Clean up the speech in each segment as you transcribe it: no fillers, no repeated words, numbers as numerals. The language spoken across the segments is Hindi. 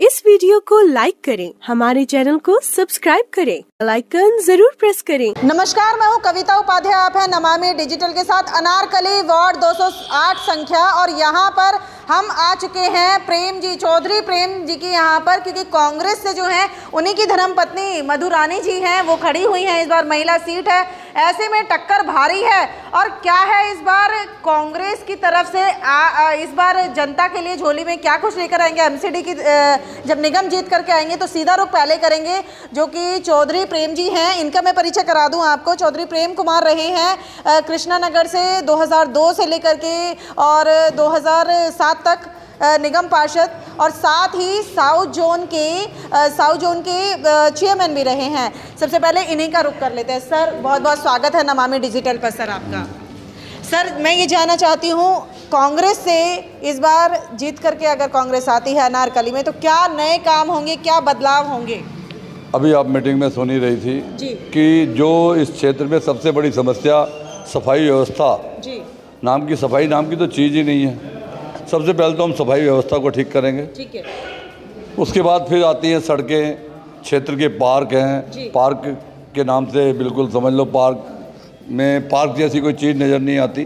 इस वीडियो को लाइक करें, हमारे चैनल को सब्सक्राइब करें, बेल आइकन जरूर प्रेस करें। नमस्कार, मैं हूं कविता उपाध्याय। आप हैं नमामि डिजिटल के साथ अनारकली वार्ड 208 संख्या और यहां पर हम आ चुके हैं प्रेम जी, चौधरी प्रेम जी की यहाँ पर, क्योंकि कांग्रेस से जो है उन्हीं की धर्मपत्नी मधु रानी जी हैं, वो खड़ी हुई हैं। इस बार महिला सीट है, ऐसे में टक्कर भारी है। और क्या है इस बार कांग्रेस की तरफ से इस बार जनता के लिए झोली में क्या कुछ लेकर आएंगे। एमसीडी की जब निगम जीत करके आएंगे तो सीधा रुख पहले करेंगे जो कि चौधरी प्रेम जी हैं। इनका मैं परिचय करा दूं आपको। चौधरी प्रेम कुमार रहे हैं कृष्णा नगर से 2002 से लेकर के और 2007 तक निगम पार्षद, और साथ ही साउथ जोन के चेयरमैन भी रहे हैं। सबसे पहले इन्हीं का रुख कर लेते हैं। सर, बहुत बहुत स्वागत है नमामि डिजिटल पर सर आपका। सर, मैं ये जानना चाहती हूँ, कांग्रेस से इस बार जीत करके अगर कांग्रेस आती है अनारकली में तो क्या नए काम होंगे, क्या बदलाव होंगे? अभी आप मीटिंग में सुन ही रही थी जी कि जो इस क्षेत्र में सबसे बड़ी समस्या सफाई व्यवस्था जी, नाम की सफाई नाम की तो चीज़ ही नहीं है। सबसे पहले तो हम सफाई व्यवस्था को ठीक करेंगे, ठीक है। उसके बाद फिर आती हैं सड़कें, क्षेत्र के पार्क हैं। पार्क के नाम से बिल्कुल समझ लो पार्क में पार्क जैसी कोई चीज़ नज़र नहीं आती।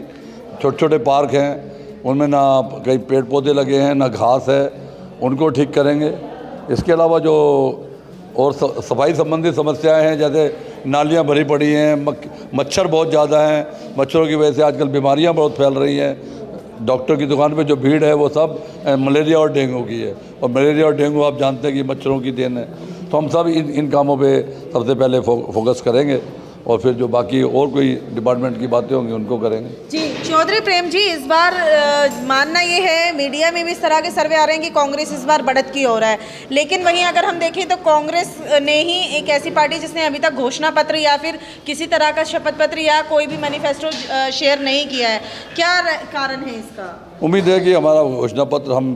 छोटे छोटे पार्क हैं, उनमें ना कहीं पेड़ पौधे लगे हैं ना घास है, उनको ठीक करेंगे। इसके अलावा जो और सफाई संबंधी समस्याएं हैं, जैसे नालियां भरी पड़ी हैं, मच्छर बहुत ज़्यादा हैं, मच्छरों की वजह से आजकल बीमारियां बहुत फैल रही हैं। डॉक्टर की दुकान पे जो भीड़ है वो सब मलेरिया और डेंगू की है, और मलेरिया और डेंगू आप जानते हैं कि मच्छरों की देन है। तो हम सब इन कामों पे सबसे पहले फोकस करेंगे और फिर जो बाकी और कोई डिपार्टमेंट की बातें होंगी उनको करेंगे। जी चौधरी प्रेम जी, इस बार मानना ये है, मीडिया में भी इस तरह के सर्वे आ रहे हैं कि कांग्रेस इस बार बढ़त की हो रहा है, लेकिन वहीं अगर हम देखें तो कांग्रेस ने ही एक ऐसी पार्टी जिसने अभी तक घोषणा पत्र या फिर किसी तरह का शपथ पत्र या कोई भी मैनिफेस्टो शेयर नहीं किया है। क्या कारण है इसका? उम्मीद है कि हमारा घोषणा पत्र हम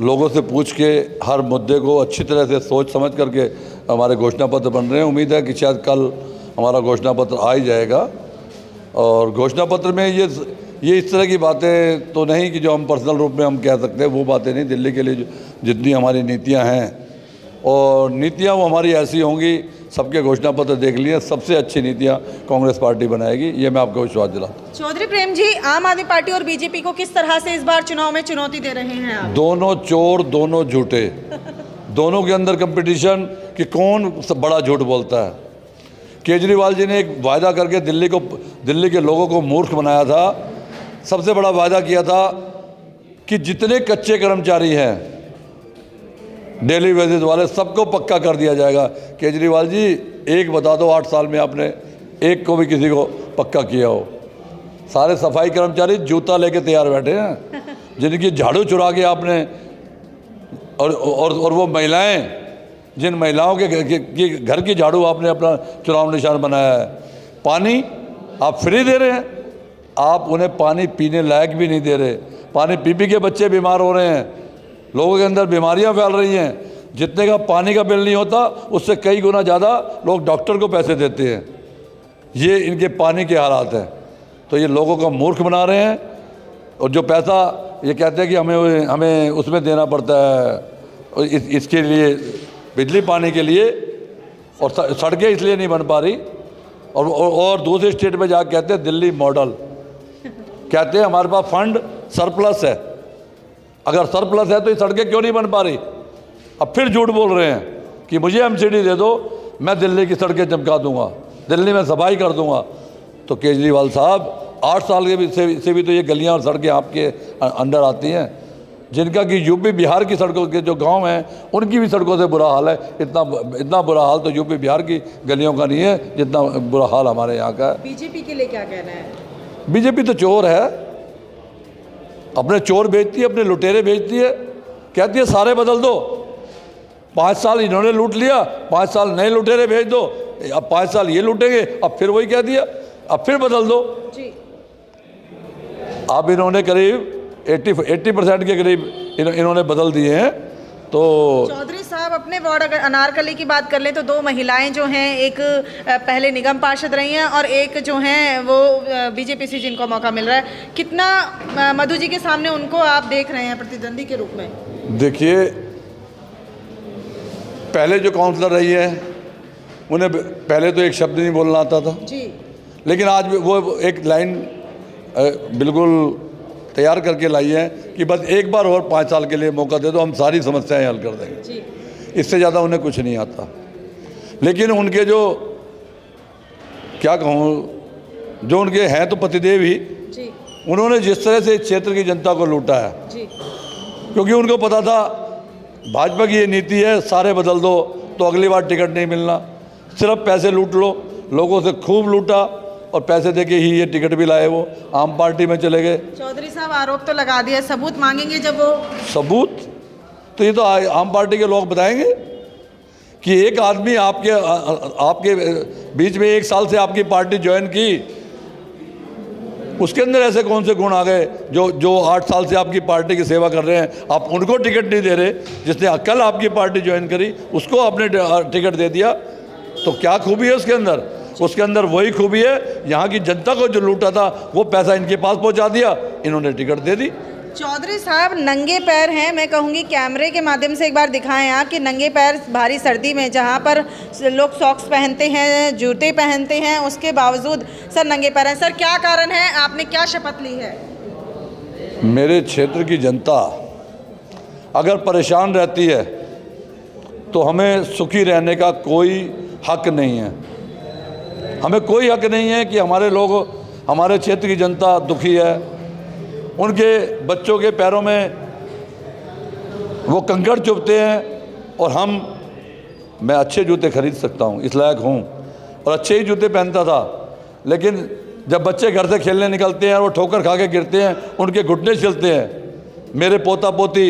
लोगों से पूछ के हर मुद्दे को अच्छी तरह से सोच समझ करके हमारे घोषणा पत्र बन रहे हैं। उम्मीद है कि शायद कल हमारा घोषणा पत्र आ ही जाएगा। और घोषणा पत्र में ये इस तरह की बातें तो नहीं कि जो हम पर्सनल रूप में हम कह सकते हैं, वो बातें नहीं। दिल्ली के लिए जितनी हमारी नीतियां हैं और नीतियां वो हमारी ऐसी होंगी, सबके घोषणा पत्र देख लिए, सबसे अच्छी नीतियां कांग्रेस पार्टी बनाएगी, ये मैं आपको विश्वास दिलाता हूं। चौधरी प्रेम जी, आम आदमी पार्टी और बीजेपी को किस तरह से इस बार चुनाव में चुनौती दे रहे हैं आप? दोनों चोर, दोनों झूठे, दोनों के अंदर कंपटीशन कि कौन बड़ा झूठ बोलता है। केजरीवाल जी ने एक वायदा करके दिल्ली के लोगों को मूर्ख बनाया था। सबसे बड़ा वायदा किया था कि जितने कच्चे कर्मचारी हैं डेली वेजेस वाले, सबको पक्का कर दिया जाएगा। केजरीवाल जी, एक बता दो 8 साल में आपने एक को भी किसी को पक्का किया हो? सारे सफाई कर्मचारी जूता लेके तैयार बैठे हैं, जिनकी झाड़ू चुरा के आपने, और वो महिलाएं, जिन महिलाओं के घर की झाड़ू आपने अपना चुनाव निशान बनाया है। पानी आप फ्री दे रहे हैं, आप उन्हें पानी पीने लायक भी नहीं दे रहे। पानी पी के बच्चे बीमार हो रहे हैं, लोगों के अंदर बीमारियां फैल रही हैं। जितने का पानी का बिल नहीं होता उससे कई गुना ज़्यादा लोग डॉक्टर को पैसे देते हैं। ये इनके पानी के हालात हैं। तो ये लोगों को मूर्ख बना रहे हैं, और जो पैसा ये कहते हैं कि हमें उसमें देना पड़ता है, इसके लिए बिजली पानी के लिए, और सड़कें इसलिए नहीं बन पा रही। और दूसरे स्टेट में जाकर कहते हैं दिल्ली मॉडल, कहते हैं हमारे पास फंड सरप्लस है। अगर सरप्लस है तो ये सड़कें क्यों नहीं बन पा रही? अब फिर झूठ बोल रहे हैं कि मुझे एमसीडी दे दो, मैं दिल्ली की सड़कें चमका दूंगा, दिल्ली में सफाई कर दूंगा। तो केजरीवाल साहब, 8 साल के से भी तो ये गलियां और सड़कें आपके अंडर आती हैं, जिनका कि यूपी बिहार की सड़कों के जो गांव हैं उनकी भी सड़कों से बुरा हाल है। इतना बुरा हाल तो यूपी बिहार की गलियों का नहीं है जितना बुरा हाल हमारे यहाँ का है। बीजेपी के लिए क्या कहना है? बीजेपी तो चोर है, अपने चोर भेजती है, अपने लुटेरे भेजती है, कहती है सारे बदल दो। 5 साल इन्होंने लूट लिया, 5 साल नए लुटेरे भेज दो, अब 5 साल ये लूटेंगे, अब फिर वही कह दिया, अब फिर बदल दो जी। अब इन्होंने करीब 80% के करीब इन्होंने बदल दिए हैं। तो चौधरी साहब, अपने वार्ड अगर अनारकली की बात कर लें तो 2 महिलाएं जो हैं, एक पहले निगम पार्षद रही हैं और एक जो हैं वो बीजेपी से जिनको मौका मिल रहा है। कितना मधु जी के सामने उनको आप देख रहे हैं प्रतिद्वंदी के रूप में? देखिए, पहले जो काउंसलर रही है उन्हें पहले तो एक शब्द नहीं बोलना आता था जी, लेकिन आज वो एक लाइन बिल्कुल तैयार करके लाई है कि बस एक बार और 5 साल के लिए मौका दे दो, हम सारी समस्याएं हल कर देंगे। जी, इससे ज़्यादा उन्हें कुछ नहीं आता। लेकिन उनके जो क्या कहूँ, जो उनके हैं तो पतिदेव ही, जी, उन्होंने जिस तरह से इस क्षेत्र की जनता को लूटा है, जी, क्योंकि उनको पता था भाजपा की ये नीति है सारे बदल दो तो अगली बार टिकट नहीं मिलना, सिर्फ पैसे लूट लो। लोगों से खूब लूटा और पैसे देके ही ये टिकट भी लाए। वो आम पार्टी में चले गए। चौधरी साहब आरोप तो लगा दिया, सबूत मांगेंगे जब वो। सबूत तो ये तो आम पार्टी के लोग बताएंगे कि एक आदमी आपके बीच में 1 साल से आपकी पार्टी ज्वाइन की, उसके अंदर ऐसे कौन से गुण आ गए जो 8 साल से आपकी पार्टी की सेवा कर रहे हैं, आप उनको टिकट नहीं दे रहे। जिसने कल आपकी पार्टी ज्वाइन करी उसको आपने टिकट दे दिया, तो क्या खूबी है उसके अंदर? उसके अंदर वही खूबी है, यहाँ की जनता को जो लूटा था वो पैसा इनके पास पहुँचा दिया, इन्होंने टिकट दे दी। चौधरी साहब नंगे पैर हैं, मैं कहूँगी कैमरे के माध्यम से एक बार दिखाएं आप कि नंगे पैर भारी सर्दी में, जहाँ पर लोग सॉक्स पहनते हैं, जूते पहनते हैं, उसके बावजूद सर नंगे पैर हैं। सर क्या कारण है, आपने क्या शपथ ली है? मेरे क्षेत्र की जनता अगर परेशान रहती है तो हमें सुखी रहने का कोई हक नहीं है। हमें कोई हक नहीं है कि हमारे लोग, हमारे क्षेत्र की जनता दुखी है, उनके बच्चों के पैरों में वो कंकड़ चुभते हैं, और मैं अच्छे जूते खरीद सकता हूँ, इस लायक हूँ और अच्छे ही जूते पहनता था। लेकिन जब बच्चे घर से खेलने निकलते हैं और वो ठोकर खा के गिरते हैं, उनके घुटने छिलते हैं। मेरे पोता पोती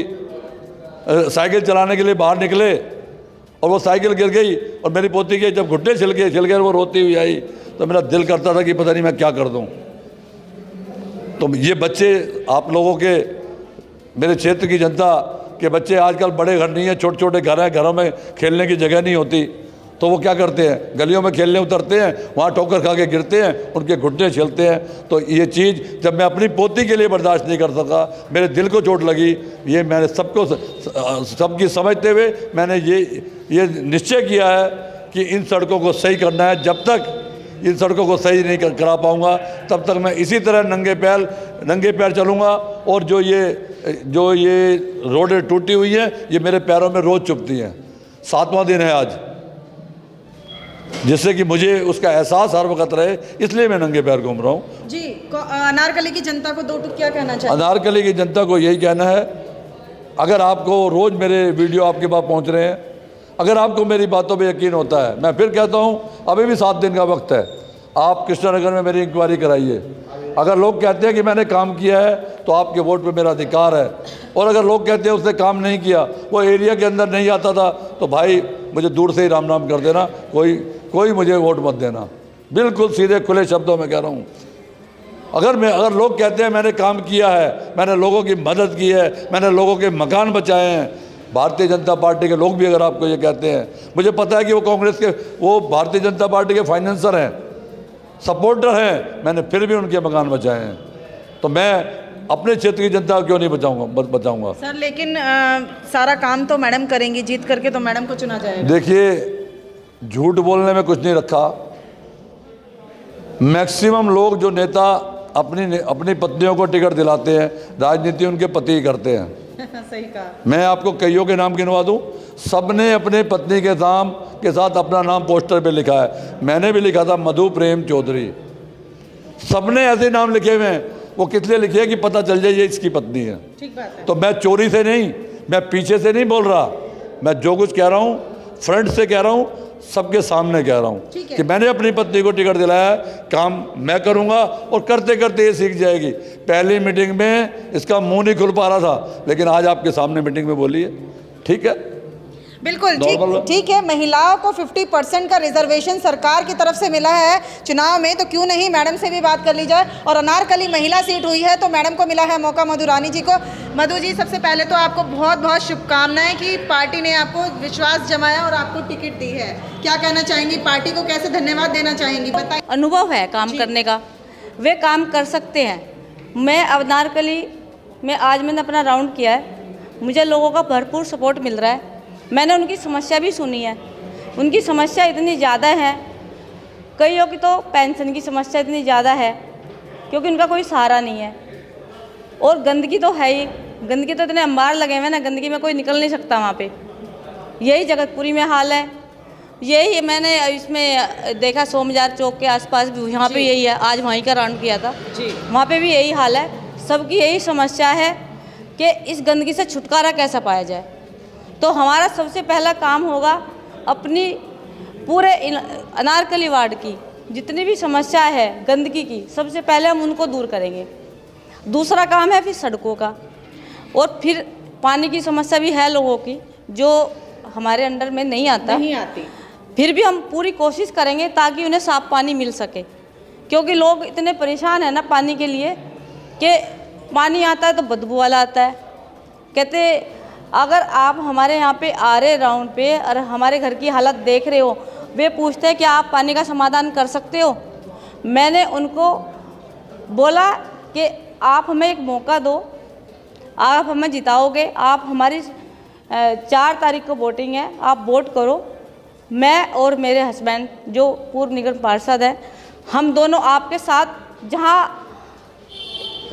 साइकिल चलाने के लिए बाहर निकले और वो साइकिल गिर गई और मेरी पोती के जब घुटने छिल गए वो रोती हुई आई, तो मेरा दिल करता था कि पता नहीं मैं क्या कर दूँ। तो ये बच्चे आप लोगों के, मेरे क्षेत्र की जनता के बच्चे आजकल बड़े घर नहीं है, छोटे छोटे घर हैं, घरों में खेलने की जगह नहीं होती, तो वो क्या करते हैं, गलियों में खेलने उतरते हैं, वहाँ ठोकर खा के गिरते हैं, उनके घुटने छिलते हैं। तो ये चीज़ जब मैं अपनी पोती के लिए बर्दाश्त नहीं कर सका, मेरे दिल को चोट लगी। ये मैंने सबकी समझते हुए मैंने ये निश्चय किया है कि इन सड़कों को सही करना है। जब तक इन सड़कों को सही नहीं करा पाऊँगा तब तक मैं इसी तरह नंगे पैर चलूँगा। और जो ये रोडें टूटी हुई हैं, ये मेरे पैरों में रोज़ चुभती हैं। 7वां दिन है आज, जिससे कि मुझे उसका एहसास हर वक्त रहे, इसलिए मैं नंगे पैर घूम रहा हूँ। जी, अनारकली की जनता को 2 टूक क्या कहना चाहिए? अनारकली की जनता को यही कहना है, अगर आपको रोज़ मेरे वीडियो आपके पास पहुँच रहे हैं, अगर आपको मेरी बातों पे यकीन होता है, मैं फिर कहता हूँ अभी भी 7 दिन का वक्त है, आप कृष्णानगर में मेरी इंक्वायरी कराइए। अगर लोग कहते हैं कि मैंने काम किया है तो आपके वोट पे मेरा अधिकार है, और अगर लोग कहते हैं उसने काम नहीं किया, वो एरिया के अंदर नहीं आता था, तो भाई मुझे दूर से ही राम नाम कर देना, कोई मुझे वोट मत देना। बिल्कुल सीधे खुले शब्दों में कह रहा हूँ। अगर लोग कहते हैं मैंने काम किया है, मैंने लोगों की मदद की है, मैंने लोगों के मकान बचाए हैं, भारतीय जनता पार्टी के लोग भी अगर आपको ये कहते हैं, मुझे पता है कि वो कांग्रेस के, वो भारतीय जनता पार्टी के फाइनेंसर हैं, सपोर्टर हैं, मैंने फिर भी उनके मकान बचाए हैं, तो मैं अपने क्षेत्र की जनता को क्यों नहीं बचाऊंगा? सर लेकिन सारा काम तो मैडम करेंगी, जीत करके तो मैडम को चुना जाएगा। देखिए, झूठ बोलने में कुछ नहीं रखा। मैक्सिमम लोग जो नेता अपनी पत्नियों को टिकट दिलाते हैं, राजनीति उनके पति ही करते हैं। सही कहा। मैं आपको कईयों के नाम गिनवा दूं, सबने अपने पत्नी के साथ अपना नाम पोस्टर पे लिखा है। मैंने भी लिखा था मधु प्रेम चौधरी। सबने ऐसे नाम लिखे हुए हैं। वो किस लिए लिखे हैं कि पता चल जाए ये इसकी पत्नी है। ठीक बात है। तो मैं चोरी से नहीं, मैं पीछे से नहीं बोल रहा, मैं जो कुछ कह रहा हूँ फ्रंट से कह रहा हूँ, सबके सामने कह रहा हूँ कि मैंने अपनी पत्नी को टिकट दिलाया है, काम मैं करूँगा और करते करते ये सीख जाएगी। पहली मीटिंग में इसका मुंह नहीं खुल पा रहा था, लेकिन आज आपके सामने मीटिंग में बोली है। ठीक है, बिल्कुल ठीक है। महिलाओं को 50% का रिजर्वेशन सरकार की तरफ से मिला है चुनाव में, तो क्यों नहीं मैडम से भी बात कर ली जाए। और अनारकली महिला सीट हुई है तो मैडम को मिला है मौका, मधु रानी जी को। मधु जी, सबसे पहले तो आपको बहुत बहुत शुभकामनाएं कि पार्टी ने आपको विश्वास जमाया और आपको टिकट दी है। क्या कहना चाहेंगी, पार्टी को कैसे धन्यवाद देना चाहेंगी, बताइए। अनुभव है काम करने का, वे काम कर सकते हैं। मैं अनारकली में आज मैंने अपना राउंड किया है, मुझे लोगों का भरपूर सपोर्ट मिल रहा है। मैंने उनकी समस्या भी सुनी है। उनकी समस्या इतनी ज़्यादा है, कईयों की तो पेंशन की समस्या इतनी ज़्यादा है क्योंकि उनका कोई सहारा नहीं है। और गंदगी तो है ही, गंदगी तो इतने अंबार लगे हुए हैं ना, गंदगी में कोई निकल नहीं सकता वहाँ पे। यही जगतपुरी में हाल है, यही मैंने इसमें देखा सोमजार चौक के आसपास भी यहाँ पे यही है। आज वहीं का राउंड किया था जी, वहाँ पे भी यही हाल है। सबकी यही समस्या है कि इस गंदगी से छुटकारा कैसा पाया जाए। तो हमारा सबसे पहला काम होगा अपनी पूरे अनारकली वार्ड की जितनी भी समस्या है गंदगी की, सबसे पहले हम उनको दूर करेंगे। दूसरा काम है फिर सड़कों का, और फिर पानी की समस्या भी है लोगों की जो हमारे अंडर में नहीं आती। फिर भी हम पूरी कोशिश करेंगे ताकि उन्हें साफ़ पानी मिल सके, क्योंकि लोग इतने परेशान हैं ना पानी के लिए कि पानी आता है तो बदबू वाला आता है। कहते अगर आप हमारे यहाँ पे आ रहे राउंड पे और हमारे घर की हालत देख रहे हो, वे पूछते हैं कि आप पानी का समाधान कर सकते हो। मैंने उनको बोला कि आप हमें एक मौका दो, आप हमें जिताओगे, आप हमारी 4 तारीख को वोटिंग है, आप वोट करो। मैं और मेरे हस्बैंड जो पूर्व निगम पार्षद हैं, हम दोनों आपके साथ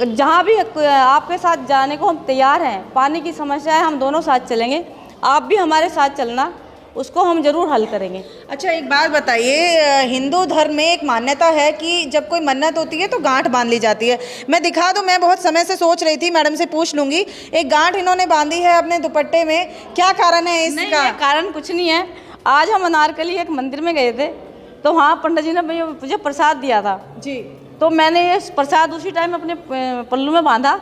जहाँ भी आपके साथ जाने को हम तैयार हैं। पानी की समस्या है, हम दोनों साथ चलेंगे, आप भी हमारे साथ चलना, उसको हम जरूर हल करेंगे। अच्छा, एक बात बताइए, हिंदू धर्म में एक मान्यता है कि जब कोई मन्नत होती है तो गांठ बांध ली जाती है। मैं दिखा दूं, मैं बहुत समय से सोच रही थी, मैडम से पूछ लूंगी। एक गांठ इन्होंने बांधी है अपने दुपट्टे में, क्या कारण है इसका? नहीं, कारण कुछ नहीं है। आज हम अनारकली एक मंदिर में गए थे तो वहाँ पंडित जी ने मुझे प्रसाद दिया था जी, तो मैंने ये प्रसाद उसी टाइम अपने पल्लू में बांधा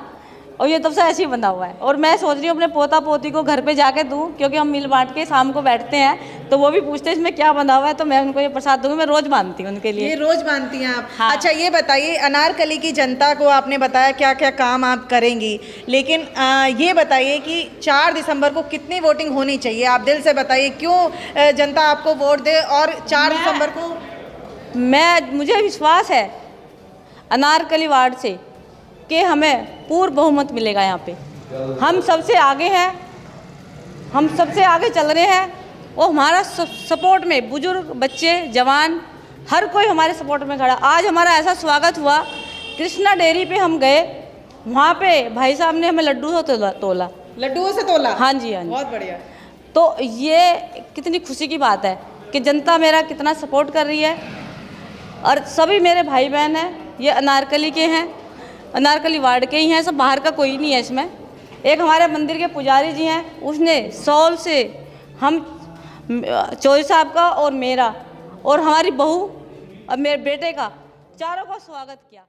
और ये तब से ऐसे ही बंधा हुआ है। और मैं सोच रही हूँ अपने पोता पोती को घर पे जाके दूँ, क्योंकि हम मिल बांट के शाम को बैठते हैं तो वो भी पूछते हैं इसमें क्या बंधा हुआ है, तो मैं उनको ये प्रसाद दूँगी। मैं रोज़ बांधती हूँ उनके लिए। ये रोज़ बांधती हैं आप? हाँ। अच्छा, ये बताइए, अनारकली की जनता को आपने बताया क्या क्या काम आप करेंगी, लेकिन ये बताइए कि 4 दिसंबर को कितनी वोटिंग होनी चाहिए? आप दिल से बताइए, क्यों जनता आपको वोट दे। और 4 दिसंबर को मुझे विश्वास है अनारकली वार्ड से कि हमें पूर्ण बहुमत मिलेगा। यहाँ पे हम सबसे आगे हैं, हम सबसे आगे चल रहे हैं और हमारा सपोर्ट में बुजुर्ग, बच्चे, जवान, हर कोई हमारे सपोर्ट में खड़ा। आज हमारा ऐसा स्वागत हुआ, कृष्णा डेयरी पे हम गए, वहाँ पे भाई साहब ने हमें लड्डू से तोला। लड्डुओं से तोला? हाँ जी, हाँ जी, बहुत बढ़िया। तो ये कितनी खुशी की बात है कि जनता मेरा कितना सपोर्ट कर रही है। और सभी मेरे भाई बहन हैं, ये अनारकली के हैं, अनारकली वार्ड के ही हैं, सब बाहर का कोई नहीं है इसमें। एक हमारे मंदिर के पुजारी जी हैं, उसने सॉल से हम चौधरी साहब का और मेरा और हमारी बहू और मेरे बेटे का, चारों का स्वागत किया।